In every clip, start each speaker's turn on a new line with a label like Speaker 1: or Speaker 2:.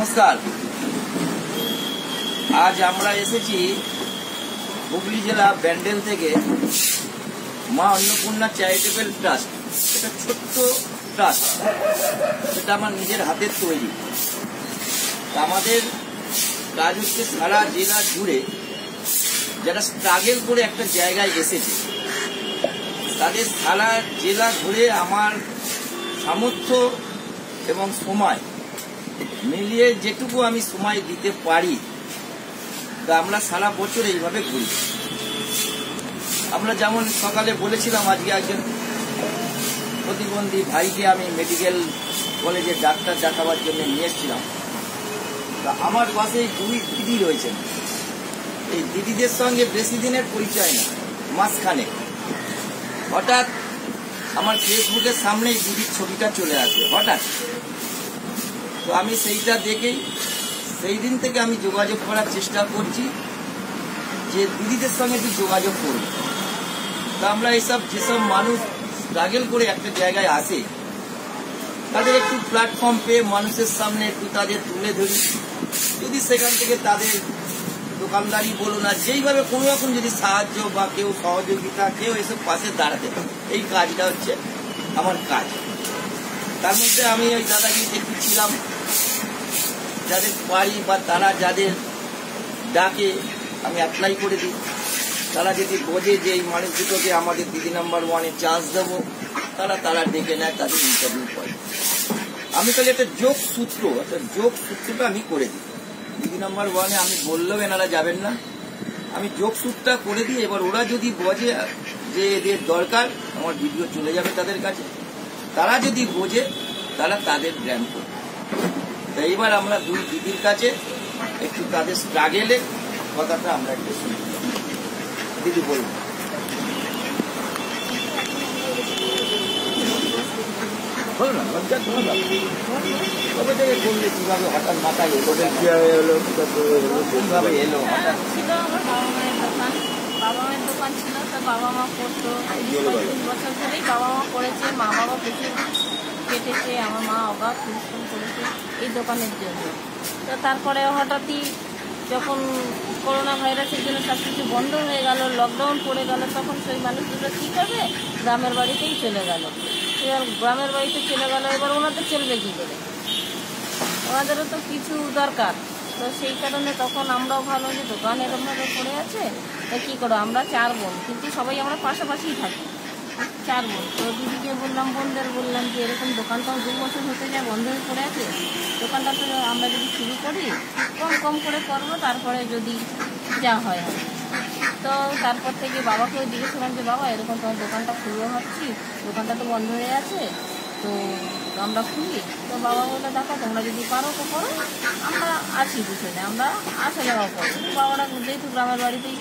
Speaker 1: নমস্কার। আজ আমরা এসেছি হুগলি জেলা ব্যান্ডেল থেকে মা অন্নপূর্ণা চ্যারিটেবল ট্রাস্ট। এটা ছোট্ট ট্রাস্ট, এটা আমার নিজের হাতের তৈরি। আমাদের কাজ হচ্ছে সারা জেলা জুড়ে যারা স্ট্রাগল করে একটা জায়গায় এসেছে তাদের সারা জেলা ঘুরে আমার সামর্থ্য এবং সময় মিলিয়ে যেটুকু আমি সময় দিতে পারি তা আমরা সারা বছর এইভাবে ঘুরি। আমরা যেমন সকালে বলেছিলাম, আজকে একজন প্রতিবন্ধী ভাইকে আমি মেডিকেল কলেজে ডাক্তার দেখাবার জন্য নিয়ে এসেছিলাম। তা আমার পাশে দুই দিদি রয়েছেন। এই দিদিদের সঙ্গে বেশি দিনের পরিচয় না, মাঝখানে হঠাৎ আমার ফেসবুকের সামনেই দিদির ছবিটা চলে আসে হঠাৎ। তো আমি সেইটা দেখেই সেই দিন থেকে আমি যোগাযোগ করার চেষ্টা করছি যে দিদিদের সঙ্গে একটু যোগাযোগ করব। তা আমরা এইসব যেসব মানুষ স্ট্রাগল করে একটা জায়গায় আসে তাদের একটু প্ল্যাটফর্ম পেয়ে মানুষের সামনে একটু তাদের তুলে ধরি। যদি সেখান থেকে তাদের দোকানদারি বলো না, যেইভাবে কোনো রকম যদি সাহায্য বা কেউ সহযোগিতা, কেউ এসব পাশে দাঁড়াতে, এই কাজটা হচ্ছে আমার কাজ। তার মধ্যে আমি ওই দাদাগিরিতে একটু ছিলাম, যাদের পারি বা তারা যাদের ডাকে আমি অ্যাপ্লাই করে দিই। তারা যদি বোঝে যে এই মানুষ দুটোকে আমাদের দিদি নাম্বার ওয়ানে চান্স দেবো, তারা ডেকে নেয়, তাদের ইন্টারভিউ করে। আমি তাহলে একটা যোগসূত্রটা আমি করে দিই। দিদি নাম্বার ওয়ানে আমি বললেও এনারা যাবেন না, আমি যোগসূত্রটা করে দিই। এবার ওরা যদি বোঝে যে এদের দরকার, আমার ভিডিও চলে যাবে তাদের কাছে। তারা যদি বোঝে তারা তাদের জ্ঞান করবে। তো এইবার আমরা দুই দিদির কাছে একটু তাদের স্ট্রাগেলের কথাটা আমরা একটু শুনি। দিদি বলুন। বলো না, কবে থেকে করলে, কিভাবে হঠাৎ মাথায় এলো, কিভাবে এলো হঠাৎ?
Speaker 2: ছিল আমার বাবা মায়ের দোকান ছিল, তো বাবা মা করতো 20-25 বছর ধরেই বাবা মা করেছে। মা বাবা প্রচুর কেটেছে, আমার মা অগাধ পরিশ্রম করেছে এই দোকানের জন্য। তো তারপরে হঠাৎই যখন করোনা ভাইরাসের জন্য সব কিছু বন্ধ হয়ে গেল, লকডাউন পড়ে গেল, তখন সেই মানুষগুলো কী করবে, গ্রামের বাড়িতেই চলে গেল। এবার গ্রামের বাড়িতে চলে গেল, এবার ওনাদের চলবে কী করে, ওনাদেরও তো কিছু দরকার। তো সেই কারণে তখন আমরাও ভালো যে দোকান এরকমভাবে পড়ে আছে, তা কী করো, আমরা 4 বোন, কিন্তু সবাই আমরা পাশাপাশিই থাকি, 4 বোন। তো দিদিকে বললাম, বোনদের বললাম যে এরকম দোকানটাও 2 বছর হতে যায় বন্ধ হয়ে পড়ে আছে, দোকানটা তো আমরা যদি শুরু করি কম করে করবো, তারপরে যদি যা হয়। তো তারপর থেকে বাবাকেও জিজ্ঞেস করলাম যে বাবা এরকম তোমার দোকানটা খুলবো ভাবছি, দোকানটা তো বন্ধ হয়ে আছে, তো আমরা খুলি। তো বাবা বলে দেখো তোমরা যদি পারো তো করো, আমরা আছি পিছনে, আমরা আসা যাওয়া করবো। বাবারা যেহেতু গ্রামের বাড়িতেই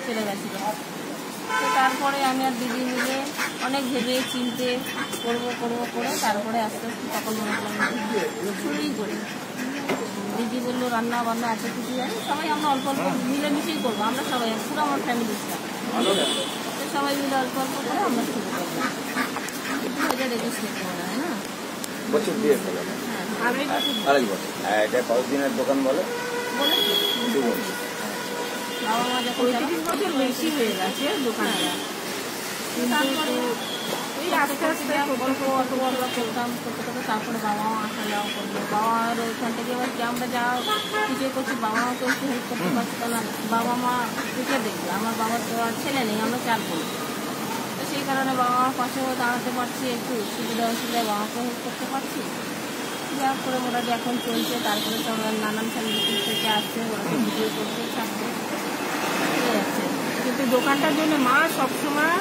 Speaker 2: চলে গেছিল। তো তারপরে আমি আর দিদি মিলে অনেক ভেবে চিনতে করে তারপরে আস্তে আস্তে তখন মনে করলাম শুরুই করি। দিদি বললো রান্না বান্না এত কিছু জানি, সবাই আমরা অল্প মিলেমিশেই করবো। আমরা সবাই পুরো আমার ফ্যামিলির সাথে, তো সবাই মিলে অল্প করে আমরা শুরু করবো। 2021 মনে হয় না,
Speaker 1: বছর দিয়ে আড়াই বছর। এটা কতদিনের দোকান বলে
Speaker 2: বাবা মা যখন 30 বছর বেশি হয়ে গেছে দোকানটা। কিন্তু এই আস্তে আস্তে অল্প করতাম, করতে তারপরে বাবা মা আসা যাওয়া করলো। বাবার ওইখান থেকে এবার কি আমরা যা কিছু করছি, বাবা মাকে একটু হেল্প করতে পারছি না, বাবা মা কে দেখবে। আমার বাবার তো আর ছেলে নেই, আমরা 4 বোন। তো সেই কারণে বাবা মার পাশেও দাঁড়াতে পারছি, একটু সুবিধা অসুবিধায় বাবাকেও হেল্প করতে পারছি। যা করে মোটামুটি এখন চলছে। তারপরে তো আমরা নানান ফ্যামিলি থেকে আসছে, ওরা ভিডিও করতে থাকছে, কিন্তু দোকানটার জন্য মা সবসময়